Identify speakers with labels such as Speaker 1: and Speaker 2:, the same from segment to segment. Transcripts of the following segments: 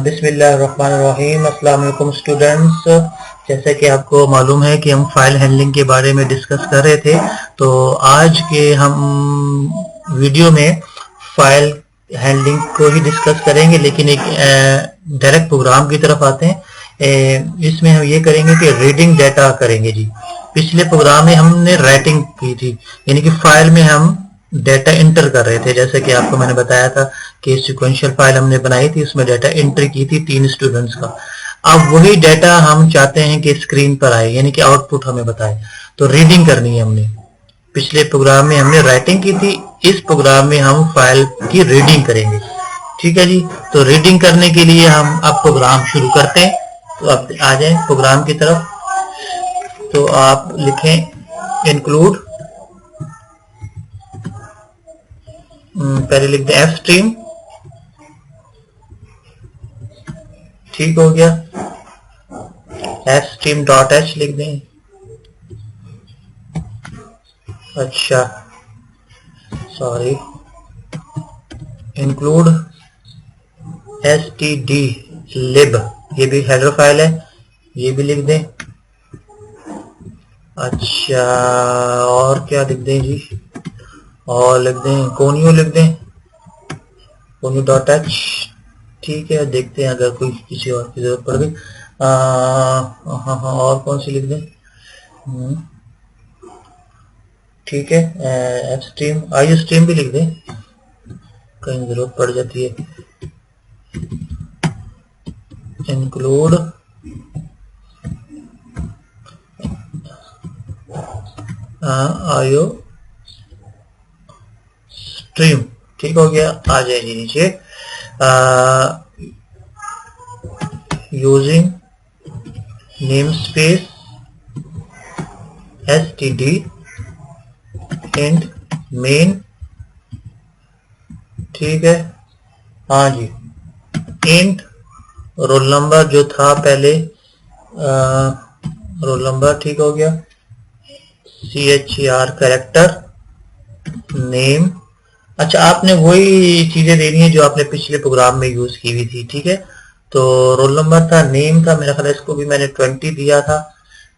Speaker 1: बिस्मिल्लाहिर्रहमानिर्रहीम। अस्सलाम वालेकुम स्टूडेंट्स। जैसे कि आपको मालूम है कि हम फाइल हैंडलिंग के बारे में डिस्कस कर रहे थे, तो आज के हम वीडियो में फाइल हैंडलिंग को ही डिस्कस करेंगे, लेकिन एक डायरेक्ट प्रोग्राम की तरफ आते हैं। इसमें हम ये करेंगे कि रीडिंग डाटा करेंगे जी। पिछले प्रोग्राम में हमने राइटिंग की थी, यानी कि फाइल में हम डाटा इंटर कर रहे थे। जैसे कि आपको मैंने बताया था कि सिक्वेंशियल फाइल हमने बनाई थी, उसमें डाटा एंट्री की थी 3 स्टूडेंट्स का। अब वही डाटा हम चाहते हैं कि स्क्रीन पर आए, यानी कि आउटपुट हमें बताए, तो रीडिंग करनी है हमने। पिछले प्रोग्राम में हमने राइटिंग की थी, इस प्रोग्राम में हम फाइल की रीडिंग करेंगे। ठीक है जी। तो रीडिंग करने के लिए हम अब प्रोग्राम शुरू करते हैं। तो अब आ जाए प्रोग्राम की तरफ। तो आप लिखें इंक्लूड, पहले लिख दें एफ स्ट्रीम। ठीक हो गया। एफ स्ट्रीम डॉट एच लिख दें। अच्छा sorry, include S T D lib, ये भी हेडर फाइल है, ये भी लिख दें। अच्छा, और क्या लिख दें जी? और लिख दें कोनियो, लिख दें कोनियो डॉट एच। ठीक है, देखते हैं अगर कोई किसी और की जरूरत पड़ गई। हाँ, और कौन सी लिख दें? ठीक है, एफ स्ट्रीम, आई स्ट्रीम भी लिख दें, कहीं जरूरत पड़ जाती है। इंक्लूड आयो स्ट्रीम। ठीक हो गया। आ जाएगी नीचे। Using name space std and main. ठीक है, हाँ जी। इंट रोल नंबर जो था पहले, रोल नंबर। ठीक हो गया। CHER character name. अच्छा, आपने वही चीजें देनी है जो आपने पिछले प्रोग्राम में यूज की हुई थी। ठीक है, तो रोल नंबर था, नेम था, मेरा ख्याल इसको भी मैंने 20 दिया था,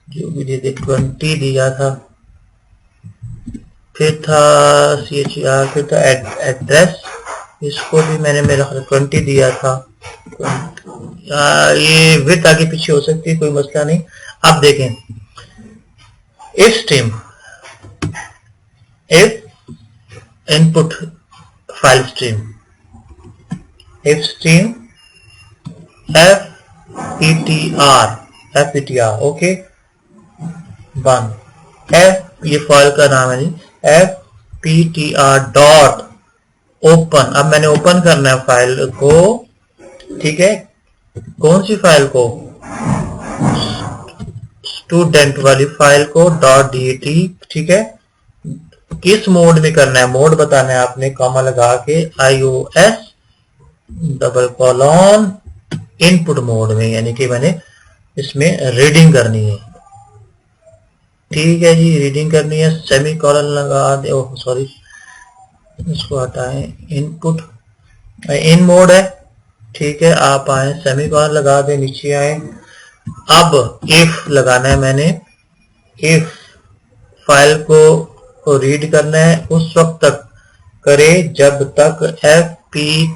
Speaker 1: जो भी दे दे 20 दिया था। फिर था CHER, फिर था एड्रेस, इसको भी मैंने मेरा ख्याल 20 दिया था। ये विड्थ आगे पीछे हो सकती है, कोई मसला नहीं। अब देखें if stream, if input file stream, if stream FPTR, okay 1 F, ये फाइल का नाम है जी, FPTR डॉट ओपन। अब मैंने ओपन करना है फाइल को। ठीक है, कौन सी फाइल को? स्टूडेंट वाली फाइल को, .dat। ठीक है, किस मोड में करना है? मोड बताना है आपने, कॉमा लगा के iOS double colon input mode में, यानी कि मैंने इसमें रीडिंग करनी है। ठीक है जी, रीडिंग करनी है। सेमी कॉलन लगा दे, ओह सॉरी, इसको हटाएं, इनपुट इन मोड है। ठीक है, आप आए, सेमी कॉलन लगा दे, नीचे आए। अब इफ लगाना है मैंने, इफ फाइल को रीड करना है उस वक्त तक करे जब तक FPTR।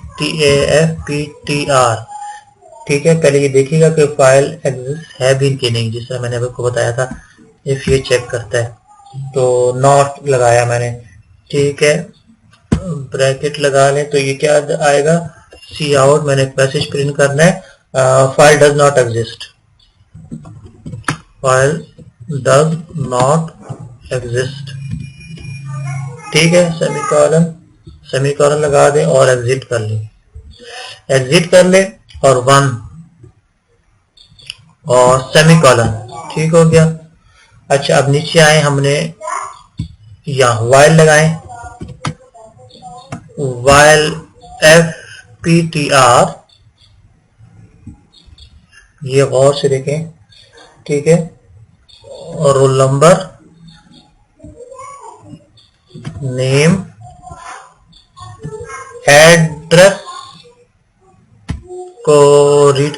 Speaker 1: ठीक है, पहले ये देखिएगा कि फाइल एग्जिस्ट है भी कि नहीं, जिस तरह मैंने आपको बताया था। इफ ये चेक करता है तो नॉट लगाया मैंने। ठीक है, ब्रैकेट लगा लें तो ये क्या आएगा? सी आउट। मैंने एक मैसेज प्रिंट करना है, file does not exist, file does not exist. ठीक है, सेमीकॉलन लगा दें और एग्जिट कर लें, एग्जिट कर ले और 1 और सेमीकॉलन। ठीक हो गया। अच्छा, अब नीचे आए, हमने यहां वाइल लगाएं, वाइल FPTR, ये गौर से देखें। ठीक है, और रोल नंबर, नेम, एड्रेस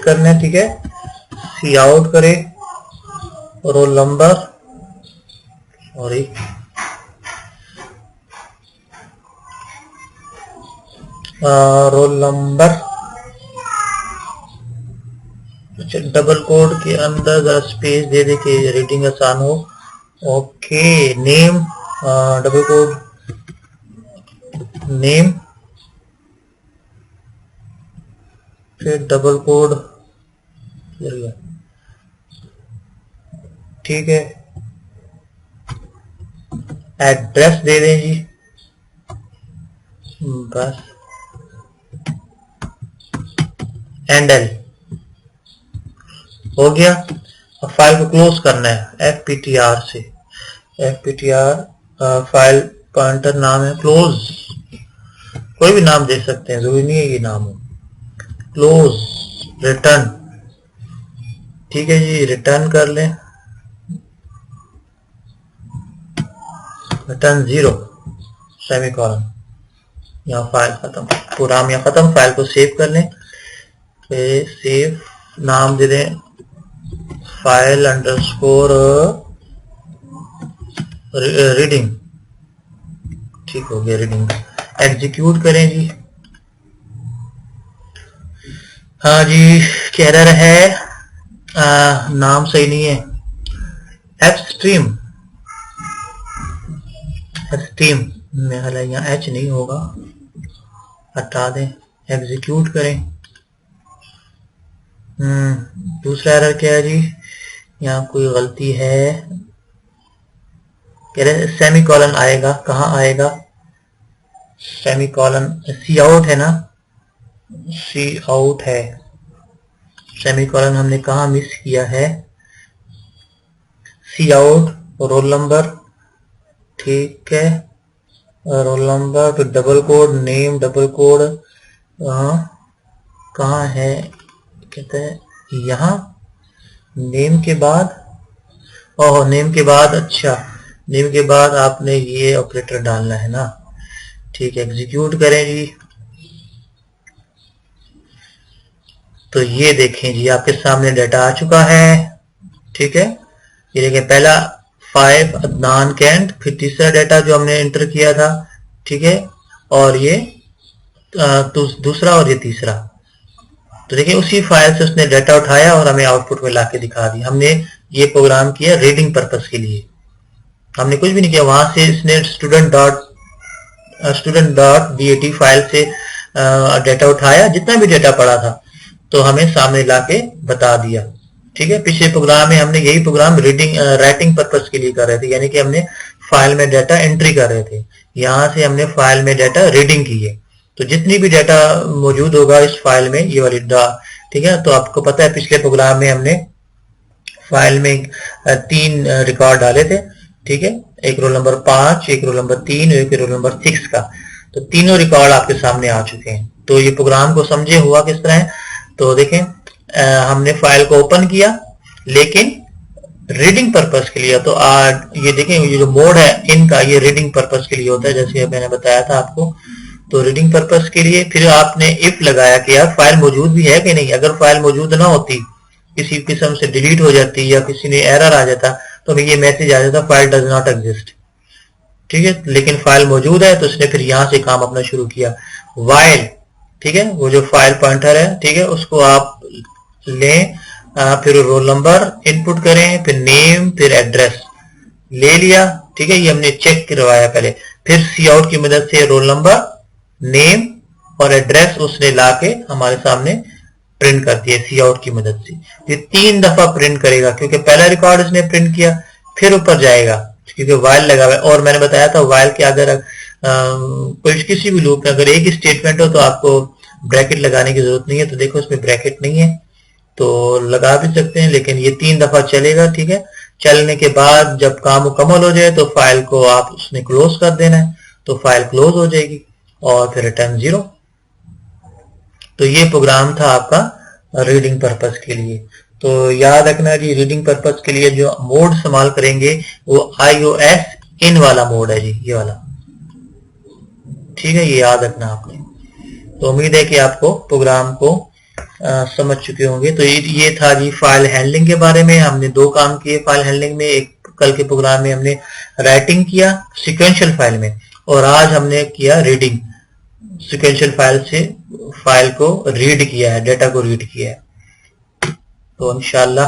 Speaker 1: करना है, ठीक है। सी आउट करें, roll number, sorry roll number, double quote के अंदर जरा स्पेस दे दे कि रीडिंग आसान हो। Okay, name, double quote name, फिर डबल कोड, ठीक है। एड्रेस दे दें जी, बस। हैंडल हो गया। अब फाइल को क्लोज करना है fptr से। fptr फाइल पॉइंटर नाम है, क्लोज, कोई भी नाम दे सकते हैं, जरूरी नहीं है ये नाम हो। क्लोज, रिटर्न, ठीक है जी, रिटर्न कर लें, रिटर्न 0 सेमीकोलन। यहाँ फाइल खत्म, प्रोग्राम यहाँ खत्म। फाइल को सेव कर लें, फिर सेव नाम दे दें फाइल अंडरस्कोर रीडिंग, ठीक हो गया, रीडिंग। एग्जीक्यूट करें जी। हाँ जी, एरर है, नाम सही नहीं है, एप्स्ट्रीम, एप्स्ट्रीम में हाल यहाँ एच नहीं होगा, हटा दें, एग्जीक्यूट करें। दूसरा एरर क्या है जी, यहाँ कोई गलती है, कह रहे सेमीकोलन आएगा, कहाँ आएगा सेमीकोलन, सी आउट है ना, सी आउट है, सेमीकोलन हमने कहाँ मिस किया है, सी आउट, रोल नंबर, ठीक है, रोल नंबर, फिर double quote, name, double quote, कहाँ है, कहते हैं यहाँ, नेम के बाद, ओह नेम के बाद, अच्छा नेम के बाद आपने ये ऑपरेटर डालना है ना, ठीक है। एग्जीक्यूट करें जी। तो ये देखें जी, आपके सामने डाटा आ चुका है, ठीक है। ये देखें, पहला 5 अदनान कैंट, फिर तीसरा डाटा जो हमने एंटर किया था, ठीक है, और ये दूसरा और ये तीसरा। तो देखिए उसी फाइल से उसने डाटा उठाया और हमें आउटपुट में लाके दिखा दिया। हमने ये प्रोग्राम किया रीडिंग पर्पस के लिए, हमने कुछ भी नहीं किया। वहां से इसने स्टूडेंट डॉट dat फाइल से डाटा उठाया, जितना भी डाटा पड़ा था, तो हमें सामने लाके बता दिया, ठीक है। पिछले प्रोग्राम में हमने यही प्रोग्राम राइटिंग पर्पस के लिए कर रहे थे, यानी कि हमने फाइल में डाटा एंट्री कर रहे थे। यहाँ से हमने फाइल में डाटा रीडिंग की है, तो जितनी भी डाटा मौजूद होगा इस फाइल में, ये वाली ठीक है। तो आपको पता है पिछले प्रोग्राम में हमने फाइल में 3 रिकॉर्ड डाले थे, ठीक है, एक रोल नंबर 5, एक रोल नंबर 3 और एक रोल नंबर 6 का। तो तीनों रिकॉर्ड आपके सामने आ चुके हैं। तो ये प्रोग्राम को समझे हुआ किस तरह है। तो देखें, हमने फाइल को ओपन किया लेकिन रीडिंग पर्पस के लिए। तो ये देखें, ये जो मोड है इनका, ये रीडिंग पर्पस के लिए होता है, जैसे मैंने बताया था आपको। तो रीडिंग पर्पस के लिए फिर आपने इफ लगाया कि यार फाइल मौजूद भी है कि नहीं। अगर फाइल मौजूद ना होती, किसी किस्म से डिलीट हो जाती या किसी ने एरर आ जाता, तो हमें ये मैसेज आ जाता फाइल डज नॉट एग्जिस्ट, ठीक है। लेकिन फाइल मौजूद है, तो इसने फिर यहां से काम अपना शुरू किया। वाइल, ठीक है, वो जो फाइल पॉइंटर है, ठीक है, उसको आप लें, फिर रोल नंबर इनपुट करें, फिर नेम, फिर एड्रेस ले लिया, ठीक है। ये हमने चेक करवाया पहले। फिर सी आउट की मदद से रोल नंबर, नेम और एड्रेस उसने लाके हमारे सामने प्रिंट कर दिया सी आउट की मदद से। ये 3 दफा प्रिंट करेगा, क्योंकि पहला रिकॉर्ड इसने प्रिंट किया, फिर ऊपर जाएगा, क्योंकि वाइल लगा हुआ है। और मैंने बताया था वाइल के अगर कोई किसी भी लूप में अगर एक ही स्टेटमेंट हो तो आपको ब्रैकेट लगाने की जरूरत नहीं है। तो देखो इसमें ब्रैकेट नहीं है, तो लगा भी सकते हैं, लेकिन ये 3 दफा चलेगा, ठीक है। चलने के बाद जब काम मुकम्मल हो जाए तो फाइल को आप उसने क्लोज कर देना है, तो फाइल क्लोज हो जाएगी और फिर रिटर्न 0। तो ये प्रोग्राम था आपका रीडिंग पर्पस के लिए। तो याद रखना जी, रीडिंग पर्पस के लिए जो मोड इस्तेमाल करेंगे वो iOS इन वाला मोड है जी, ये वाला, ठीक है, ये याद रखना आपने। तो उम्मीद है कि आपको प्रोग्राम को समझ चुके होंगे। तो ये था जी फाइल हैंडलिंग के बारे में। हमने दो काम किए फाइल हैंडलिंग में। एक कल के प्रोग्राम में हमने राइटिंग किया सिक्वेंशियल फाइल में, और आज हमने किया रीडिंग, सिक्वेंशियल फाइल से फाइल को रीड किया है, डेटा को रीड किया है। तो इंशाल्लाह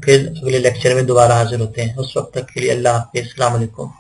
Speaker 1: फिर अगले लेक्चर में दोबारा हाजिर होते हैं। उस वक्त तक के लिए अल्लाह हाफिज़, अस्सलाम वालेकुम।